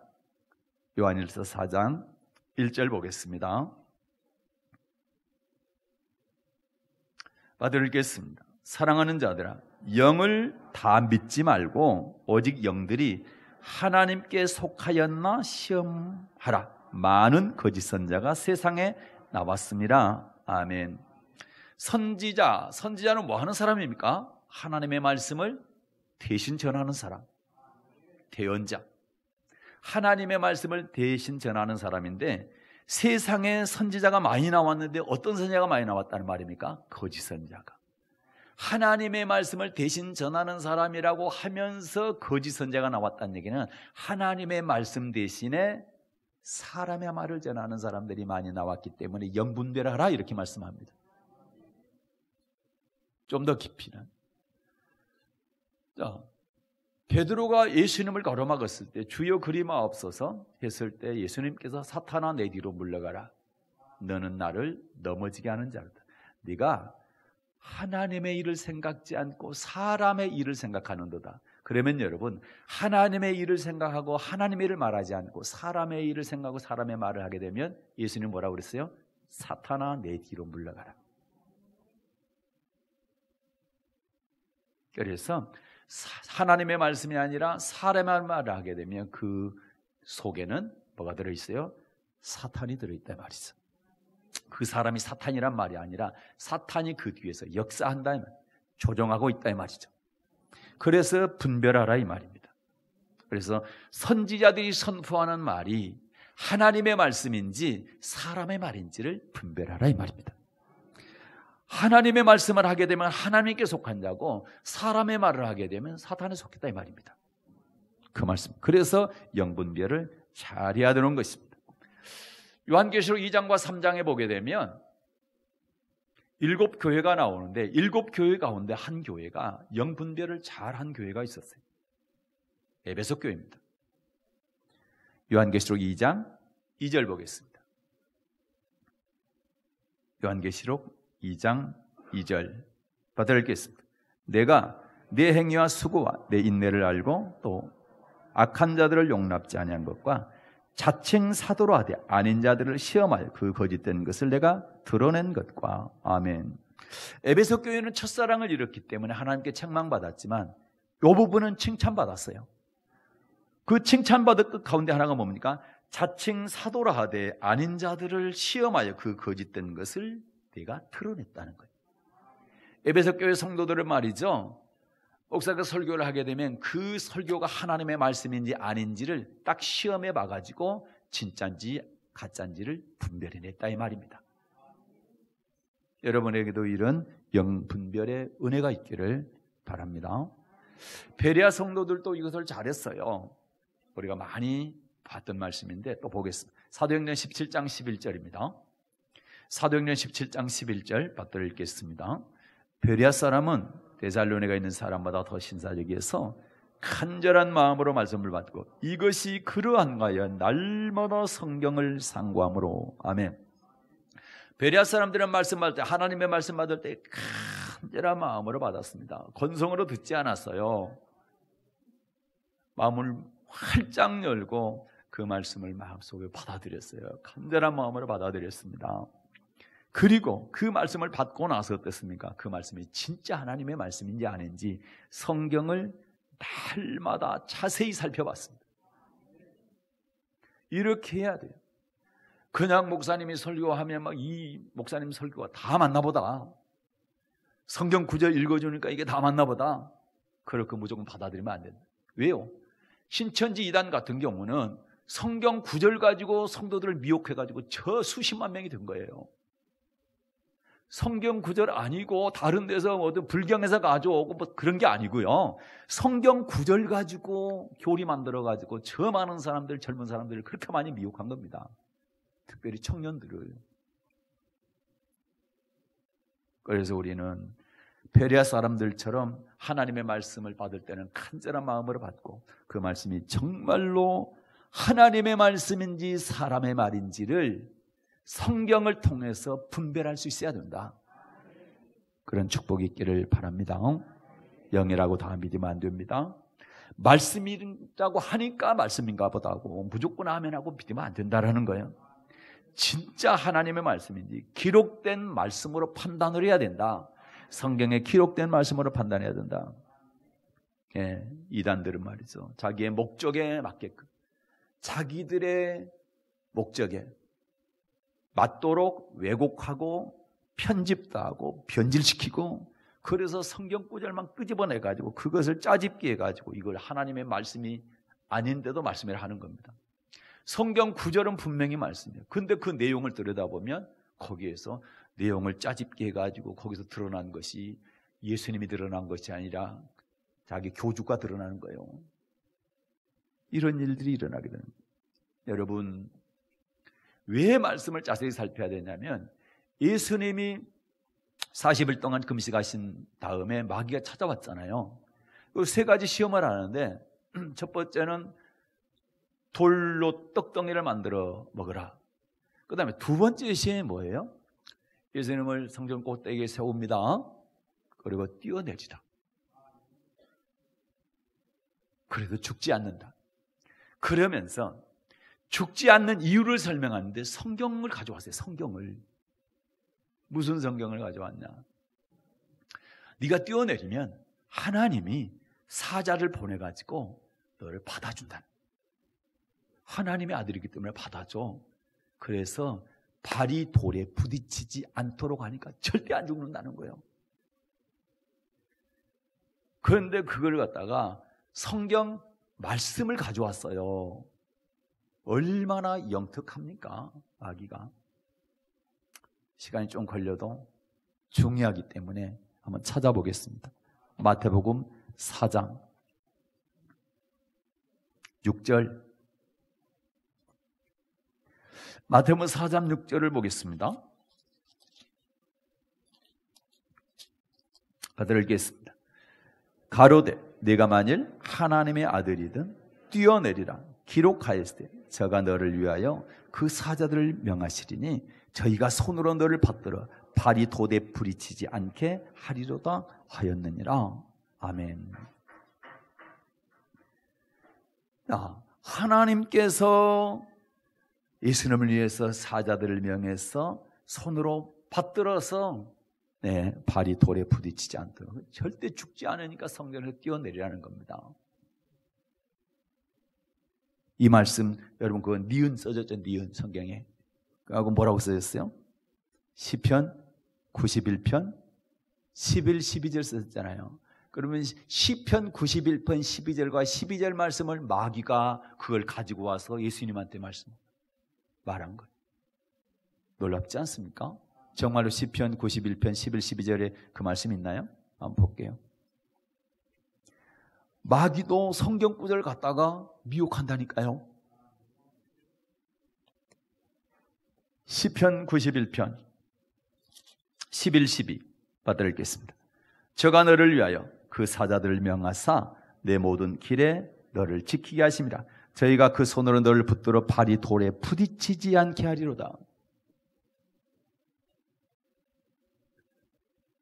1절 보겠습니다. 받아 읽겠습니다. 사랑하는 자들아, 영을 다 믿지 말고 오직 영들이 하나님께 속하였나 시험하라. 많은 거짓 선지자가 세상에 나왔습니다. 아멘. 선지자는 뭐 하는 사람입니까? 하나님의 말씀을 대신 전하는 사람, 대언자. 하나님의 말씀을 대신 전하는 사람인데, 세상에 선지자가 많이 나왔는데 어떤 선지자가 많이 나왔다는 말입니까? 거짓 선지자가. 하나님의 말씀을 대신 전하는 사람이라고 하면서 거짓 선지자가 나왔다는 얘기는 하나님의 말씀 대신에 사람의 말을 전하는 사람들이 많이 나왔기 때문에 영분별하라 이렇게 말씀합니다. 좀 더 깊이는, 자, 베드로가 예수님을 가로막았을 때 주여 그리마옵소서 했을 때 예수님께서 사탄아 내 뒤로 물러가라. 너는 나를 넘어지게 하는 자로다. 네가 하나님의 일을 생각지 않고 사람의 일을 생각하는도다. 그러면 여러분, 하나님의 일을 생각하고 하나님의 일을 말하지 않고 사람의 일을 생각하고 사람의 말을 하게 되면 예수님 뭐라고 그랬어요? 사탄아 내 뒤로 물러가라. 그래서 하나님의 말씀이 아니라 사람의 말을 하게 되면 그 속에는 뭐가 들어있어요? 사탄이 들어있다 말이죠. 그 사람이 사탄이란 말이 아니라 사탄이 그 뒤에서 역사한다, 조종하고 있다 이 말이죠. 그래서 분별하라 이 말입니다. 그래서 선지자들이 선포하는 말이 하나님의 말씀인지 사람의 말인지를 분별하라 이 말입니다. 하나님의 말씀을 하게 되면 하나님께 속한 자고 사람의 말을 하게 되면 사탄에 속했다 이 말입니다. 그 말씀. 그래서 영분별을 잘 해야 되는 것입니다. 요한계시록 2장과 3장에 보게 되면 7교회가 나오는데 7교회 가운데 한 교회가 영분별을 잘한 교회가 있었어요. 에베소 교회입니다. 요한계시록 2장 2절 보겠습니다. 요한계시록 2장 2절 받아 읽겠습니다. 내가 내 행위와 수고와 내 인내를 알고 또 악한 자들을 용납지 아니한 것과 자칭 사도로 하되 아닌 자들을 시험하여 그 거짓된 것을 내가 드러낸 것과. 아멘. 에베소 교회는 첫사랑을 잃었기 때문에 하나님께 책망받았지만 이 부분은 칭찬받았어요. 그 칭찬받을 것 가운데 하나가 뭡니까? 자칭 사도라 하되 아닌 자들을 시험하여 그 거짓된 것을 내가 드러냈다는 거예요. 에베소 교회 성도들을 말이죠, 목사가 설교를 하게 되면 그 설교가 하나님의 말씀인지 아닌지를 딱 시험해 봐가지고 진짜인지 가짜인지를 분별해냈다 이 말입니다. 여러분에게도 이런 영분별의 은혜가 있기를 바랍니다. 베레아 성도들도 이것을 잘했어요. 우리가 많이 봤던 말씀인데 또 보겠습니다. 사도행전 17장 11절입니다. 사도행전 17장 11절 받들어 읽겠습니다. 베레아 사람은 데살로니가 있는 사람보다 더 신사적이어서 간절한 마음으로 말씀을 받고 이것이 그러한가여 날마다 성경을 상고함으로. 아멘. 베레아 사람들은 말씀 받을 때, 하나님의 말씀 받을 때 간절한 마음으로 받았습니다. 건성으로 듣지 않았어요. 마음을 활짝 열고 그 말씀을 마음속에 받아들였어요. 간절한 마음으로 받아들였습니다. 그리고 그 말씀을 받고 나서 어땠습니까? 그 말씀이 진짜 하나님의 말씀인지 아닌지 성경을 날마다 자세히 살펴봤습니다. 이렇게 해야 돼요. 그냥 목사님이 설교하면 막 이 목사님 설교가 다 맞나 보다, 성경 구절 읽어주니까 이게 다 맞나 보다, 그렇게 무조건 받아들이면 안 된다. 왜요? 신천지 이단 같은 경우는 성경 구절 가지고 성도들을 미혹해가지고 저 수십만 명이 된 거예요. 성경 구절 아니고 다른 데서 어떤 불경에서 가져오고 뭐 그런 게 아니고요. 성경 구절 가지고 교리 만들어 가지고 저 많은 사람들, 젊은 사람들을 그렇게 많이 미혹한 겁니다. 특별히 청년들을. 그래서 우리는 베레아 사람들처럼 하나님의 말씀을 받을 때는 간절한 마음으로 받고 그 말씀이 정말로 하나님의 말씀인지 사람의 말인지를 성경을 통해서 분별할 수 있어야 된다. 그런 축복이 있기를 바랍니다. 영이라고 다 믿으면 안 됩니다. 말씀이라고 하니까 말씀인가 보다 하고 무조건 아멘하고 믿으면 안 된다라는 거예요. 진짜 하나님의 말씀인지 기록된 말씀으로 판단을 해야 된다. 성경에 기록된 말씀으로 판단해야 된다. 예, 이단들은 말이죠, 자기의 목적에 맞게끔 자기들의 목적에 맞도록 왜곡하고 편집도 하고 변질시키고, 그래서 성경 구절만 끄집어내가지고 그것을 짜집기 해가지고 이걸 하나님의 말씀이 아닌데도 말씀을 하는 겁니다. 성경 구절은 분명히 말씀이에요. 근데 그 내용을 들여다보면 거기에서 내용을 짜집게 해가지고 거기서 드러난 것이 예수님이 드러난 것이 아니라 자기 교주가 드러나는 거예요. 이런 일들이 일어나게 되는 거예요. 여러분, 왜 말씀을 자세히 살펴야 되냐면 예수님이 40일 동안 금식하신 다음에 마귀가 찾아왔잖아요. 세 가지 시험을 하는데 첫 번째는 돌로 떡덩이를 만들어 먹으라. 그 다음에 두 번째 시험이 뭐예요? 예수님을 성전 꼭대기에 세웁니다. 그리고 뛰어내리라. 그래도 죽지 않는다. 그러면서 죽지 않는 이유를 설명하는데 성경을 가져왔어요. 성경을. 무슨 성경을 가져왔냐? 네가 뛰어내리면 하나님이 사자를 보내가지고 너를 받아준다. 하나님의 아들이기 때문에 받아줘. 그래서 발이 돌에 부딪히지 않도록 하니까 절대 안 죽는다는 거예요. 그런데 그걸 갖다가 성경 말씀을 가져왔어요. 얼마나 영특합니까? 마귀가. 시간이 좀 걸려도 중요하기 때문에 한번 찾아보겠습니다. 마태복음 4장 6절. 마태복음 4장 6절을 보겠습니다. 받들겠습니다. 가로되 네가 만일 하나님의 아들이든 뛰어내리라. 기록하였으되 저가 너를 위하여 그 사자들을 명하시리니 저희가 손으로 너를 받들어 발이 돌에 부딪히지 않게 하리로다 하였느니라. 아멘. 하나님께서 예수님을 위해서 사자들을 명해서 손으로 받들어서 발이 돌에 부딪히지 않도록 절대 죽지 않으니까 성전에서 뛰어내리라는 겁니다. 이 말씀 여러분 그거 니은 써졌죠. 니은 성경에. 그하고 뭐라고 써졌어요? 시편 91편 11, 12절 썼잖아요. 그러면 시편 91편 12절과 12절 말씀을 마귀가 그걸 가지고 와서 예수님한테 말한 거예요. 놀랍지 않습니까? 정말로 시편 91편 11, 12절에 그 말씀 있나요? 한번 볼게요. 마귀도 성경 구절을 갖다가 미혹한다니까요. 시편 91편 11, 12 받들겠습니다. 저가 너를 위하여 그 사자들을 명하사 내 모든 길에 너를 지키게 하심이라. 저희가 그 손으로 너를 붙들어 발이 돌에 부딪히지 않게 하리로다.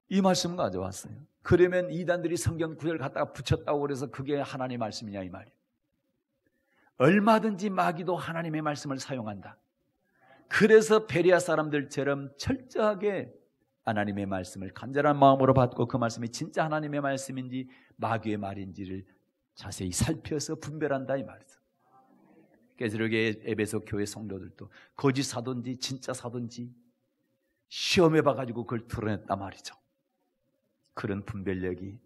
이 말씀 가져왔어요. 그러면 이단들이 성경 구절을 갖다가 붙였다고 그래서 그게 하나님의 말씀이냐 이 말이에요. 얼마든지 마귀도 하나님의 말씀을 사용한다. 그래서 베레아 사람들처럼 철저하게 하나님의 말씀을 간절한 마음으로 받고 그 말씀이 진짜 하나님의 말씀인지 마귀의 말인지를 자세히 살펴서 분별한다 이 말이죠. 그래서 이렇게 에베소 교회 성도들도 거짓 사도인지 진짜 사도인지 시험해봐가지고 그걸 드러냈단 말이죠. 그런 분별력이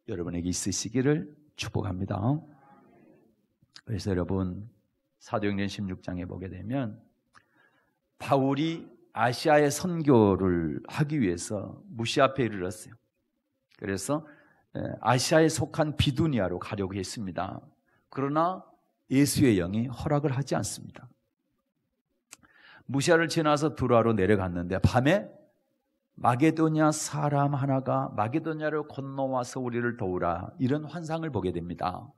여러분에게 있으시기를 축복합니다. 그래서 여러분 사도행전 16장에 보게 되면 바울이 아시아의 선교를 하기 위해서 무시 앞에 이르렀어요. 그래서 아시아에 속한 비두니아로 가려고 했습니다. 그러나 예수의 영이 허락을 하지 않습니다. 무시아를 지나서 두라로 내려갔는데 밤에 마게도냐 사람 하나가 마게도냐를 건너와서 우리를 도우라 이런 환상을 보게 됩니다.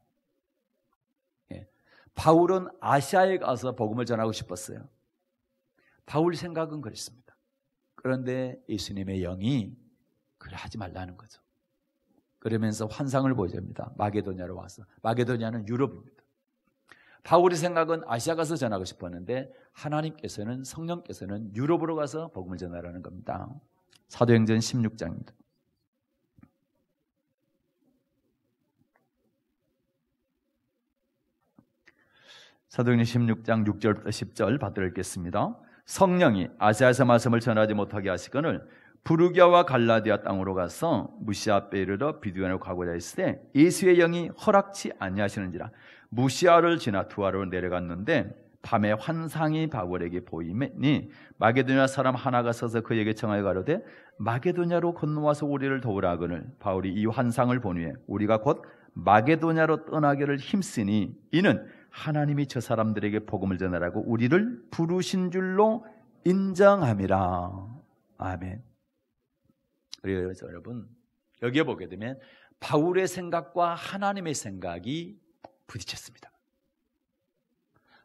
바울은 아시아에 가서 복음을 전하고 싶었어요. 바울 생각은 그랬습니다. 그런데 예수님의 영이 그래 하지 말라는 거죠. 그러면서 환상을 보여줍니다. 마게도냐로 와서. 마게도냐는 유럽입니다. 바울의 생각은 아시아 가서 전하고 싶었는데 하나님께서는 성령께서는 유럽으로 가서 복음을 전하라는 겁니다. 사도행전 16장입니다. 사도행전 16장 6절부터 10절 받들겠습니다. 성령이 아시아에서 말씀을 전하지 못하게 하시거늘 부르기아와 갈라디아 땅으로 가서 무시아 앞에 이르러 비두안으로 가고자 했을 때 예수의 영이 허락치 아니하시는지라. 무시아를 지나 두아로 내려갔는데 밤에 환상이 바울에게 보이니 마게도냐 사람 하나가 서서 그에게 청하여 가로되 마게도냐로 건너와서 우리를 도우라 하거늘 바울이 이 환상을 본 후에 우리가 곧 마게도냐로 떠나기를 힘쓰니 이는 하나님이 저 사람들에게 복음을 전하라고 우리를 부르신 줄로 인정함이라. 아멘. 그래서 여러분 여기에 보게 되면 바울의 생각과 하나님의 생각이 부딪혔습니다.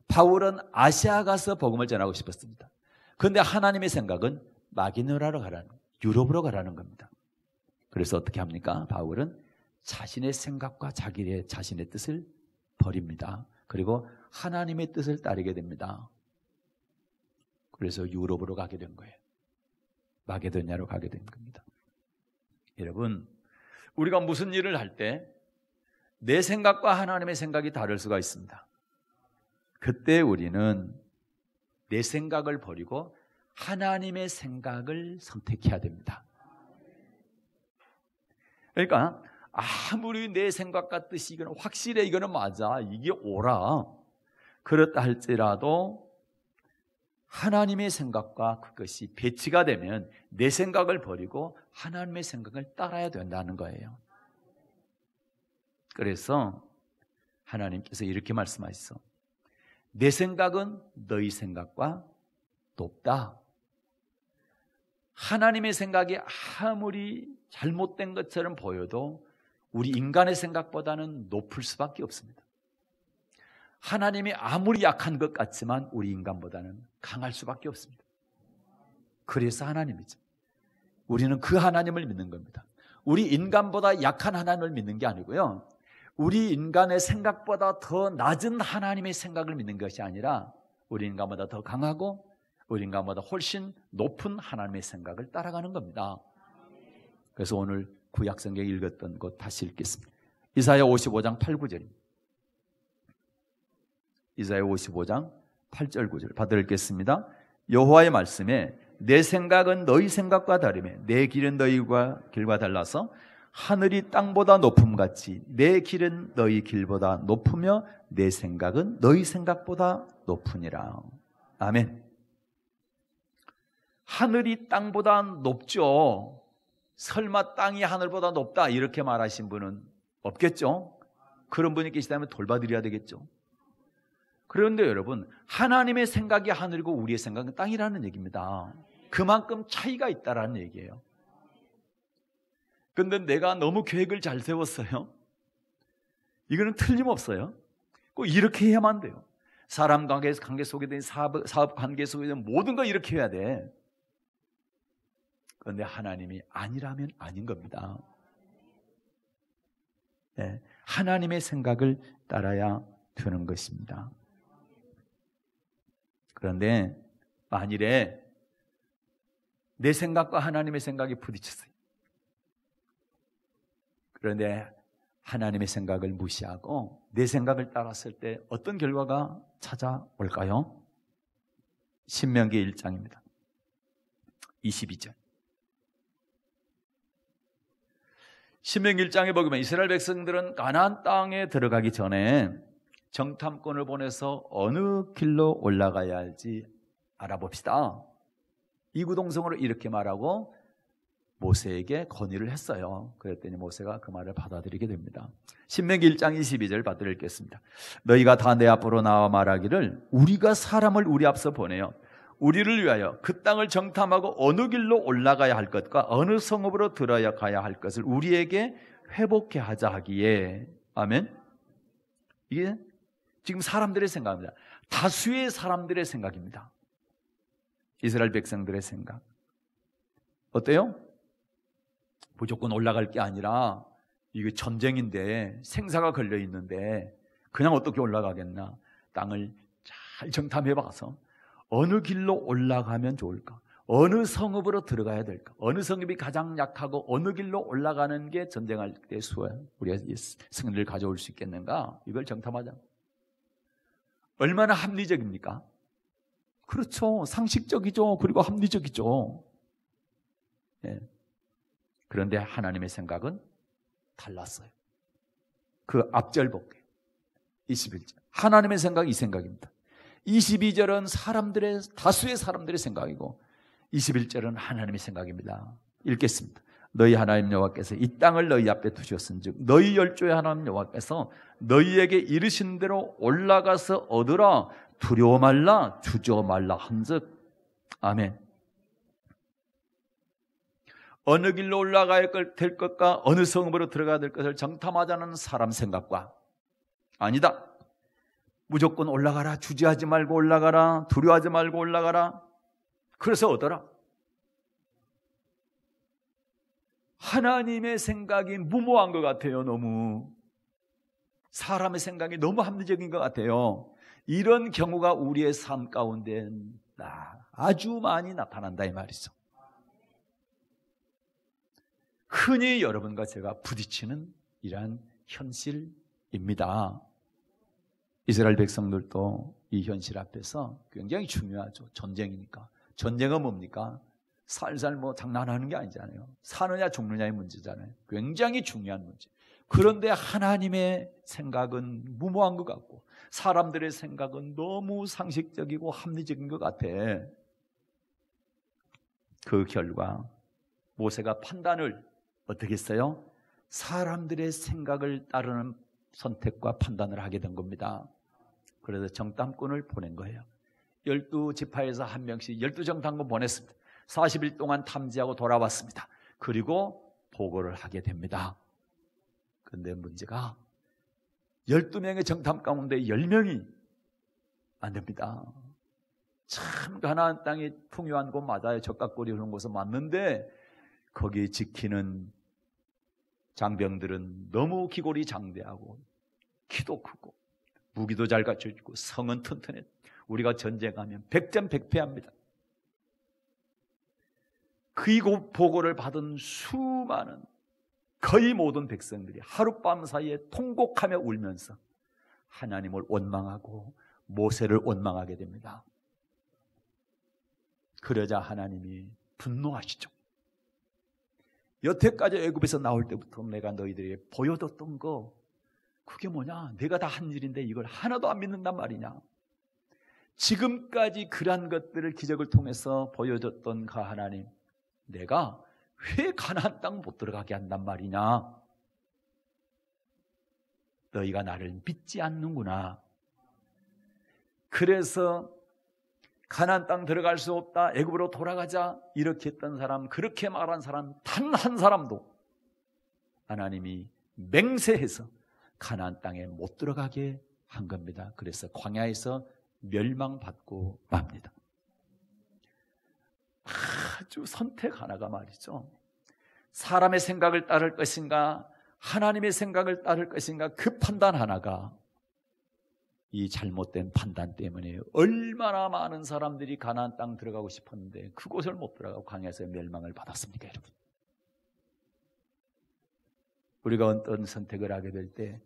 바울은 아시아 가서 복음을 전하고 싶었습니다. 그런데 하나님의 생각은 마게도냐로 가라는, 유럽으로 가라는 겁니다. 그래서 어떻게 합니까? 바울은 자신의 생각과 자신의 뜻을 버립니다. 그리고 하나님의 뜻을 따르게 됩니다. 그래서 유럽으로 가게 된 거예요. 마게도냐로 가게 된 겁니다. 여러분, 우리가 무슨 일을 할 때 내 생각과 하나님의 생각이 다를 수가 있습니다. 그때 우리는 내 생각을 버리고 하나님의 생각을 선택해야 됩니다. 그러니까 아무리 내 생각과 뜻이 이거는 확실해, 이거는 맞아, 이게 옳아, 그렇다 할지라도 하나님의 생각과 그것이 배치가 되면 내 생각을 버리고 하나님의 생각을 따라야 된다는 거예요. 그래서 하나님께서 이렇게 말씀하셨어. 내 생각은 너희 생각과 높다. 하나님의 생각이 아무리 잘못된 것처럼 보여도 우리 인간의 생각보다는 높을 수밖에 없습니다. 하나님이 아무리 약한 것 같지만 우리 인간보다는 강할 수밖에 없습니다. 그래서 하나님이죠. 우리는 그 하나님을 믿는 겁니다. 우리 인간보다 약한 하나님을 믿는 게 아니고요, 우리 인간의 생각보다 더 낮은 하나님의 생각을 믿는 것이 아니라 우리 인간보다 더 강하고 우리 인간보다 훨씬 높은 하나님의 생각을 따라가는 겁니다. 그래서 오늘 구약성경 읽었던 것 다시 읽겠습니다. 이사야 55장 8, 9절입니다. 이사야 55장 8절 9절 받아 읽겠습니다. 여호와의 말씀에 내 생각은 너희 생각과 다르며 내 길은 너희와 길과 달라서 하늘이 땅보다 높음같이 내 길은 너희 길보다 높으며 내 생각은 너희 생각보다 높으니라. 아멘. 하늘이 땅보다 높죠. 설마 땅이 하늘보다 높다 이렇게 말하신 분은 없겠죠. 그런 분이 계시다면 돌봐드려야 되겠죠. 그런데 여러분, 하나님의 생각이 하늘이고 우리의 생각은 땅이라는 얘기입니다. 그만큼 차이가 있다라는 얘기예요. 그런데 내가 너무 계획을 잘 세웠어요. 이거는 틀림없어요. 꼭 이렇게 해야만 돼요. 사람 관계 속에 든 사업 관계 속에 든 모든 거 이렇게 해야 돼. 그런데 하나님이 아니라면 아닌 겁니다. 네, 하나님의 생각을 따라야 되는 것입니다. 그런데 만일에 내 생각과 하나님의 생각이 부딪혔어요. 그런데 하나님의 생각을 무시하고 내 생각을 따랐을 때 어떤 결과가 찾아올까요? 신명기 1장입니다. 22절. 신명기 1장에 보면 이스라엘 백성들은 가나안 땅에 들어가기 전에 정탐꾼을 보내서 어느 길로 올라가야 할지 알아봅시다. 이구동성으로 이렇게 말하고 모세에게 건의를 했어요. 그랬더니 모세가 그 말을 받아들이게 됩니다. 신명기 1장 22절 받들어 읽겠습니다. 너희가 다 내 앞으로 나와 말하기를 우리가 사람을 우리 앞서 보내어 우리를 위하여 그 땅을 정탐하고 어느 길로 올라가야 할 것과 어느 성읍으로 들어가야 할 것을 우리에게 회복해 하자 하기에. 아멘. 이게 지금 사람들의 생각입니다. 다수의 사람들의 생각입니다. 이스라엘 백성들의 생각. 어때요? 무조건 올라갈 게 아니라 이게 전쟁인데 생사가 걸려 있는데 그냥 어떻게 올라가겠나? 땅을 잘 정탐해 봐서 어느 길로 올라가면 좋을까? 어느 성읍으로 들어가야 될까? 어느 성읍이 가장 약하고 어느 길로 올라가는 게 전쟁할 때 우리가 승리를 가져올 수 있겠는가? 이걸 정탐하자. 얼마나 합리적입니까? 그렇죠. 상식적이죠. 그리고 합리적이죠. 예. 그런데 하나님의 생각은 달랐어요. 그 앞절 볼게요. 21절. 하나님의 생각이 이 생각입니다. 22절은 다수의 사람들의 생각이고 21절은 하나님의 생각입니다. 읽겠습니다. 너희 하나님 여호와께서 이 땅을 너희 앞에 두셨은즉 너희 열조의 하나님 여호와께서 너희에게 이르신 대로 올라가서 얻으라. 두려워 말라 주저 말라 한즉. 아멘. 어느 길로 올라가야 될 것과 어느 성읍으로 들어가야 될 것을 정탐하자는 사람 생각과 아니다. 무조건 올라가라. 주저하지 말고 올라가라. 두려워하지 말고 올라가라. 그래서 얻어라. 하나님의 생각이 무모한 것 같아요. 너무. 사람의 생각이 너무 합리적인 것 같아요. 이런 경우가 우리의 삶 가운데 아주 많이 나타난다 이 말이죠. 흔히 여러분과 제가 부딪히는 이러한 현실입니다. 이스라엘 백성들도 이 현실 앞에서 굉장히 중요하죠. 전쟁이니까. 전쟁은 뭡니까? 살살 장난하는 게 아니잖아요. 사느냐 죽느냐의 문제잖아요. 굉장히 중요한 문제. 그런데 하나님의 생각은 무모한 것 같고 사람들의 생각은 너무 상식적이고 합리적인 것 같아. 그 결과 모세가 판단을 어떻게 했어요? 사람들의 생각을 따르는 선택과 판단을 하게 된 겁니다. 그래서 정탐꾼을 보낸 거예요. 12지파에서 한 명씩 12정탐꾼 보냈습니다. 40일 동안 탐지하고 돌아왔습니다. 그리고 보고를 하게 됩니다. 그런데 문제가 12명의 정탐 가운데 10명이 안 됩니다. 참 가나안 땅이 풍요한 곳 맞아요. 적각골이 흐르는 곳은 맞는데 거기 지키는 장병들은 너무 기골이 장대하고 키도 크고 무기도 잘 갖춰지고 성은 튼튼해. 우리가 전쟁하면 백전백패합니다. 그 보고를 받은 수많은 거의 모든 백성들이 하룻밤 사이에 통곡하며 울면서 하나님을 원망하고 모세를 원망하게 됩니다. 그러자 하나님이 분노하시죠. 여태까지 애굽에서 나올 때부터 내가 너희들에게 보여줬던 거 그게 뭐냐? 내가 다 한 일인데 이걸 하나도 안 믿는단 말이냐? 지금까지 그러한 것들을 기적을 통해서 보여줬던 그 하나님, 내가 왜 가나안 땅 못 들어가게 한단 말이냐? 너희가 나를 믿지 않는구나. 그래서 가나안 땅 들어갈 수 없다. 애굽으로 돌아가자. 이렇게 했던 사람, 그렇게 말한 사람 단 한 사람도 하나님이 맹세해서 가나안 땅에 못 들어가게 한 겁니다. 그래서 광야에서 멸망받고 맙니다. 아주 선택 하나가 말이죠. 사람의 생각을 따를 것인가 하나님의 생각을 따를 것인가 그 판단 하나가 이 잘못된 판단 때문에 얼마나 많은 사람들이 가나안 땅 들어가고 싶었는데 그곳을 못 들어가고 광야에서 멸망을 받았습니까, 여러분? 우리가 어떤 선택을 하게 될 때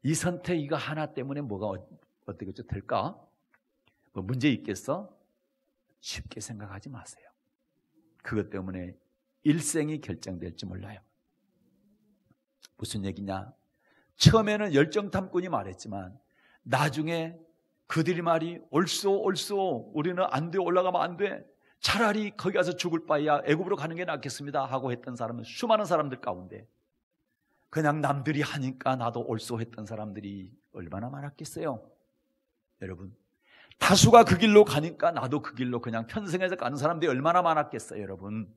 이 선택 이거 하나 때문에 뭐가 어떻게 될까? 뭐 문제 있겠어? 쉽게 생각하지 마세요. 그것 때문에 일생이 결정될지 몰라요. 무슨 얘기냐? 처음에는 열정탐꾼이 말했지만 나중에 그들이 말이 옳소 우리는 안 돼, 올라가면 안 돼, 차라리 거기 가서 죽을 바에야 애굽으로 가는 게 낫겠습니다 하고 했던 사람은 수많은 사람들 가운데 그냥 남들이 하니까 나도 옳소 했던 사람들이 얼마나 많았겠어요. 여러분, 다수가 그 길로 가니까 나도 그 길로 그냥 편승해서 가는 사람들이 얼마나 많았겠어요. 여러분,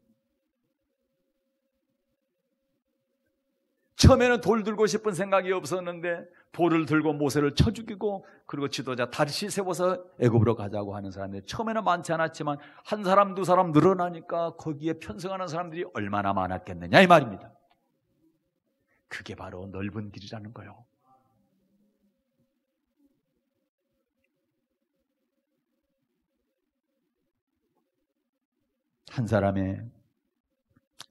처음에는 돌 들고 싶은 생각이 없었는데 돌을 들고 모세를 쳐 죽이고 그리고 지도자 다시 세워서 애굽으로 가자고 하는 사람들이 처음에는 많지 않았지만 한 사람 두 사람 늘어나니까 거기에 편승하는 사람들이 얼마나 많았겠느냐 이 말입니다. 그게 바로 넓은 길이라는 거예요. 한 사람의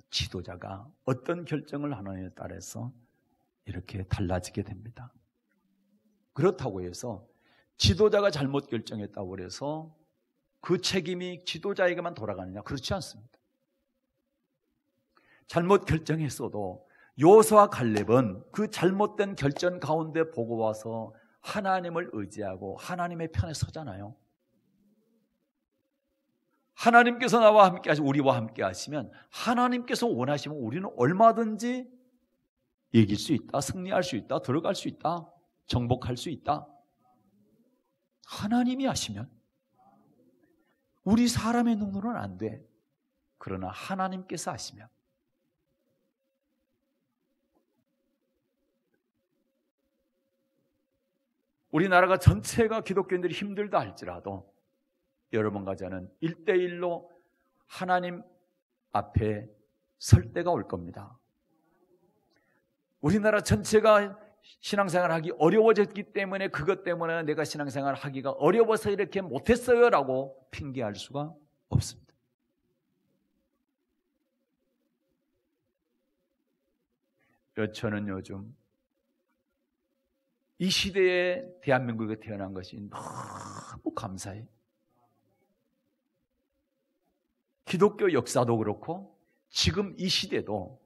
지도자가 어떤 결정을 하느냐에 따라서 이렇게 달라지게 됩니다. 그렇다고 해서 지도자가 잘못 결정했다고 해서 그 책임이 지도자에게만 돌아가느냐? 그렇지 않습니다. 잘못 결정했어도 여호수아와 갈렙은 그 잘못된 결정 가운데 보고 와서 하나님을 의지하고 하나님의 편에 서잖아요. 하나님께서 나와 함께 하시고 우리와 함께 하시면 하나님께서 원하시면 우리는 얼마든지 이길 수 있다, 승리할 수 있다, 들어갈 수 있다, 정복할 수 있다. 하나님이 하시면 우리 사람의 눈으로는 안 돼. 그러나 하나님께서 하시면 우리나라가 전체가 기독교인들이 힘들다 할지라도 여러분과 저는 1대1로 하나님 앞에 설 때가 올 겁니다. 우리나라 전체가 신앙생활 하기 어려워졌기 때문에 그것 때문에 내가 신앙생활 하기가 어려워서 이렇게 못했어요 라고 핑계할 수가 없습니다. 저는 요즘 이 시대에 대한민국에 태어난 것이 너무 감사해요. 기독교 역사도 그렇고 지금 이 시대도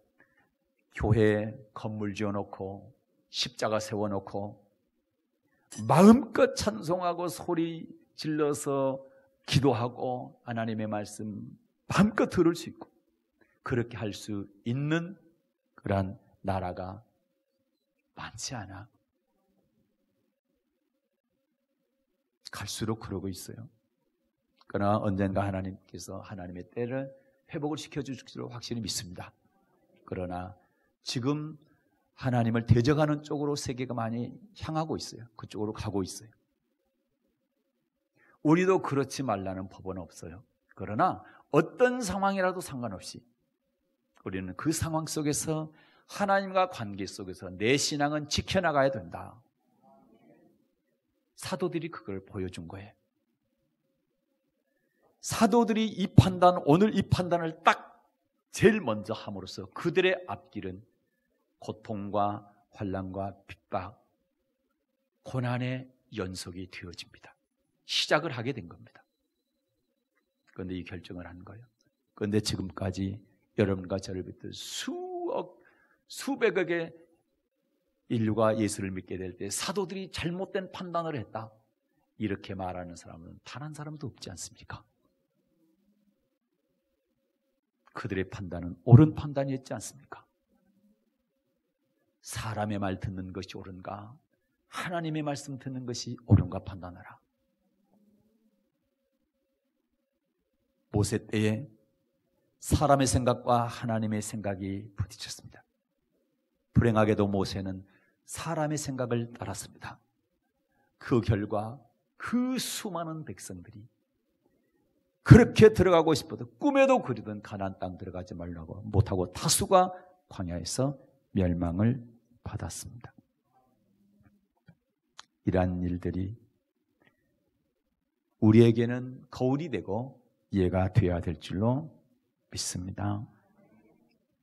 교회 건물 지어놓고 십자가 세워놓고 마음껏 찬송하고 소리 질러서 기도하고 하나님의 말씀 마음껏 들을 수 있고 그렇게 할 수 있는 그러한 나라가 많지 않아. 갈수록 그러고 있어요. 그러나 언젠가 하나님께서 하나님의 때를 회복을 시켜주실 줄 확실히 믿습니다. 그러나 지금 하나님을 대적하는 쪽으로 세계가 많이 향하고 있어요. 그쪽으로 가고 있어요. 우리도 그렇지 말라는 법은 없어요. 그러나 어떤 상황이라도 상관없이 우리는 그 상황 속에서 하나님과 관계 속에서 내 신앙은 지켜나가야 된다. 사도들이 그걸 보여준 거예요. 사도들이 이 판단, 오늘 이 판단을 딱 제일 먼저 함으로써 그들의 앞길은 고통과 환난과 핍박, 고난의 연속이 되어집니다. 시작을 하게 된 겁니다. 그런데 이 결정을 한 거예요. 그런데 지금까지 여러분과 저를 비롯해 수백억의 인류가 예수를 믿게 될 때 사도들이 잘못된 판단을 했다. 이렇게 말하는 사람은 단 한 사람도 없지 않습니까? 그들의 판단은 옳은 판단이었지 않습니까? 사람의 말 듣는 것이 옳은가? 하나님의 말씀 듣는 것이 옳은가 판단하라. 모세 때에 사람의 생각과 하나님의 생각이 부딪혔습니다. 불행하게도 모세는 사람의 생각을 따랐습니다. 그 결과 그 수많은 백성들이 그렇게 들어가고 싶어도 꿈에도 그리던 가나안 땅 들어가지 말라고 못하고 다수가 광야에서 멸망을 받았습니다. 이러한 일들이 우리에게는 거울이 되고 이해가 되어야 될 줄로 믿습니다.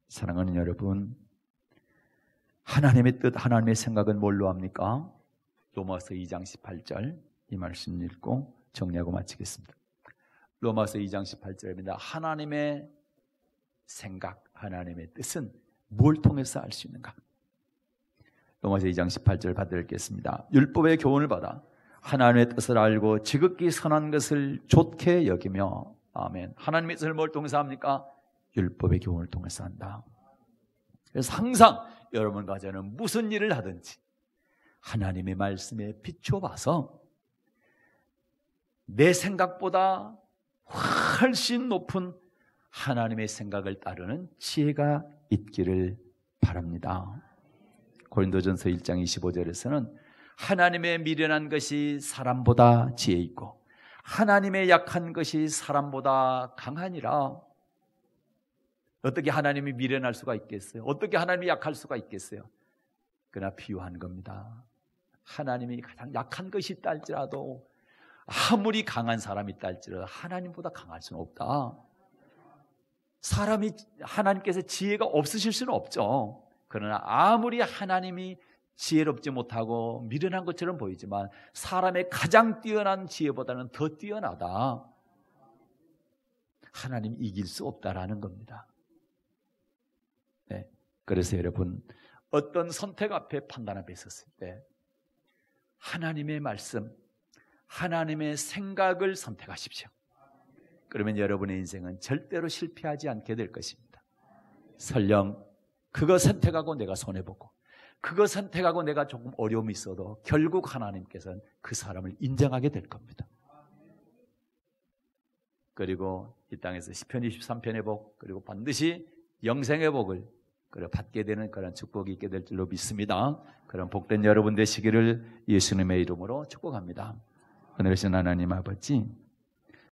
사랑하는 여러분, 하나님의 뜻, 하나님의 생각은 뭘로 합니까? 로마서 2장 18절 이 말씀 읽고 정리하고 마치겠습니다. 로마서 2장 18절입니다. 하나님의 생각, 하나님의 뜻은 뭘 통해서 알 수 있는가? 로마서 2장 18절 받들겠습니다. 율법의 교훈을 받아 하나님의 뜻을 알고 지극히 선한 것을 좋게 여기며, 아멘. 하나님의 뜻을 뭘 통해서 합니까? 율법의 교훈을 통해서 한다. 그래서 항상 여러분과 저는 무슨 일을 하든지 하나님의 말씀에 비춰봐서 내 생각보다 훨씬 높은 하나님의 생각을 따르는 지혜가 있기를 바랍니다. 고린도전서 1장 25절에서는 하나님의 미련한 것이 사람보다 지혜 있고 하나님의 약한 것이 사람보다 강하니라. 어떻게 하나님이 미련할 수가 있겠어요? 어떻게 하나님이 약할 수가 있겠어요? 그러나 비유한 겁니다. 하나님이 가장 약한 것이 있다 할지라도 아무리 강한 사람이 있다 할지라도 하나님보다 강할 수는 없다. 사람이 하나님께서 지혜가 없으실 수는 없죠. 그러나 아무리 하나님이 지혜롭지 못하고 미련한 것처럼 보이지만 사람의 가장 뛰어난 지혜보다는 더 뛰어나다. 하나님 이길 수 없다라는 겁니다. 그래서 여러분, 어떤 선택 앞에 판단 앞에 있었을 때 하나님의 말씀, 하나님의 생각을 선택하십시오. 그러면 여러분의 인생은 절대로 실패하지 않게 될 것입니다. 설령 그거 선택하고 내가 손해보고 그거 선택하고 내가 조금 어려움이 있어도 결국 하나님께서는 그 사람을 인정하게 될 겁니다. 그리고 이 땅에서 시편 23편의 복, 그리고 반드시 영생의 복을 받게 되는 그런 축복이 있게 될 줄로 믿습니다. 그런 복된 여러분 되시기를 예수님의 이름으로 축복합니다. 하늘이신 하나님 아버지,